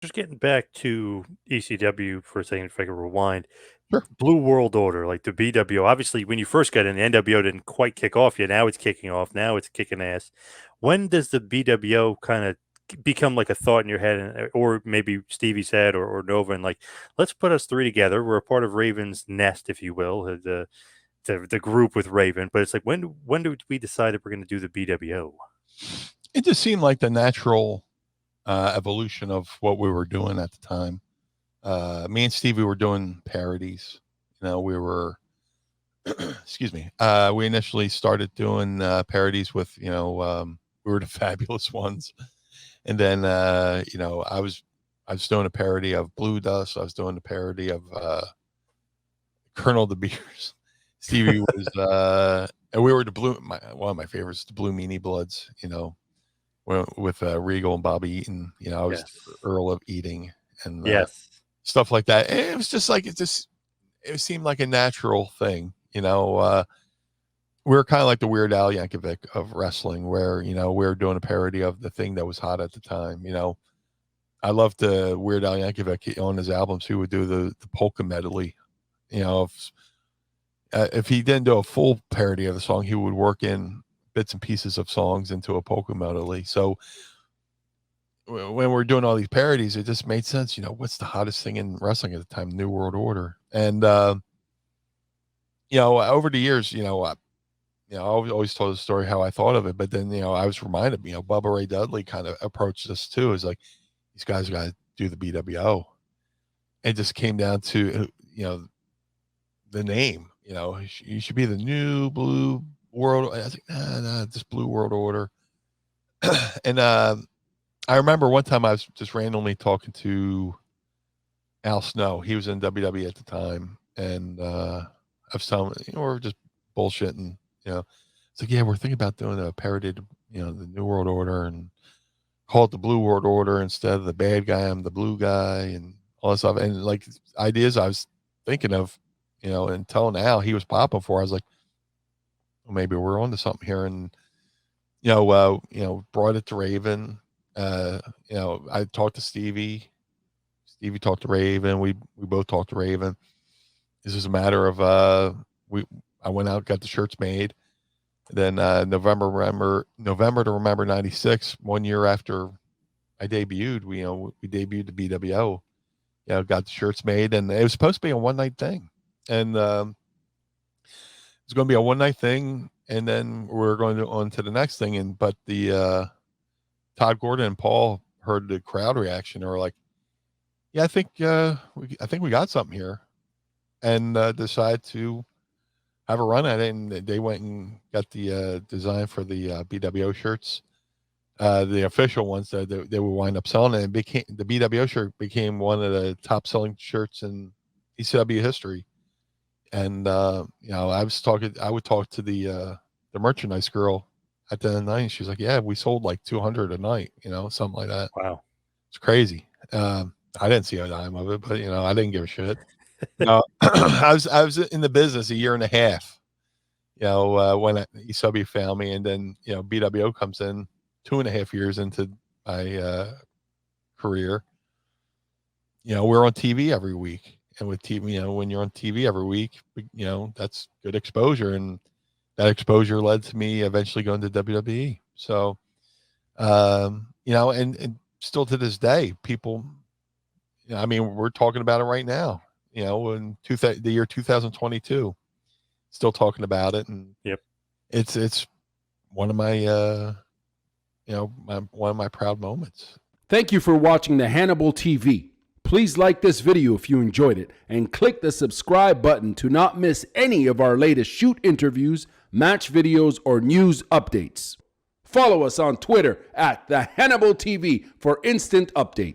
Just getting back to ECW for a second, if I could rewind. Sure. Blue World Order, like the BWO. Obviously, when you first got in, the NWO didn't quite kick off yet. Now it's kicking off. Now it's kicking ass. When does the BWO kind of become like a thought in your head, or maybe Stevie's head, or Nova, and like, let's put us three together. We're a part of Raven's nest, if you will, the group with Raven. But it's like, when do we decide that we're going to do the BWO? It just seemed like the natural evolution of what we were doing at the time. Me and Stevie were doing parodies. We were, excuse me. We initially started doing parodies with, we were the fabulous ones, and then I was doing a parody of Blue Dust. I was doing a parody of Colonel the Beers. Stevie was, and we were one of my favorites, the Blue Meanie Bloods. With Regal and Bobby Eaton. I was Yes. Earl of Eating and Yes. stuff like that. And it was just like it seemed like a natural thing. We were kind of like the Weird Al Yankovic of wrestling, where we were doing a parody of the thing that was hot at the time. I loved the Weird Al Yankovic on his albums. He would do the polka medley. If he didn't do a full parody of the song, he would work in bits and pieces of songs into a polka medley. So when we're doing all these parodies, it just made sense. What's the hottest thing in wrestling at the time? New World Order. And over the years, I always told the story how I thought of it, but then I was reminded, Bubba Ray Dudley kind of approached us too. It's like, these guys got to do the BWO. It just came down to the name. You should be the New Blue World. I was like, nah, just Blue World Order. And I remember one time I was just randomly talking to Al Snow. He was in WWE at the time, and I was telling him, we're just bullshitting. It's like, yeah, we're thinking about doing a parody to, the New World Order, and call it the Blue World Order instead of the bad guy. I'm the blue guy, and all that stuff. And like ideas I was thinking of, and telling Al, he was popping for. I was like, well, maybe we're onto something here, and brought it to Raven. I talked to Stevie. Stevie talked to Raven. We both talked to Raven. This is a matter of I went out, got the shirts made. Then November to Remember '96, 1 year after I debuted, we debuted the BWO. Got the shirts made, and it was supposed to be a one night thing, and it's going to be a one night thing, and then we're going on to the next thing. But the Todd Gordon and Paul heard the crowd reaction. They were like, "Yeah, I think we got something here," and decided to have a run at it. And they went and got the design for the BWO shirts, the official ones that they would wind up selling. And the BWO shirt became one of the top selling shirts in ECW history. And I would talk to the merchandise girl at the end of the night. She's like, yeah, we sold like 200 a night, something like that. Wow. It's crazy. I didn't see a dime of it, but I didn't give a shit. I was in the business a year and a half, when ECW found me, and then, BWO comes in 2.5 years into my career. We're on TV every week. And with TV, when you're on TV every week, that's good exposure. And that exposure led to me eventually going to WWE. So, and still to this day, people, we're talking about it right now, in the year 2022, still talking about it. And Yep. It's one of my, one of my proud moments. Thank you for watching the Hannibal TV. Please like this video if you enjoyed it, and click the subscribe button to not miss any of our latest shoot interviews, match videos, or news updates. Follow us on Twitter at the Hannibal TV for instant updates.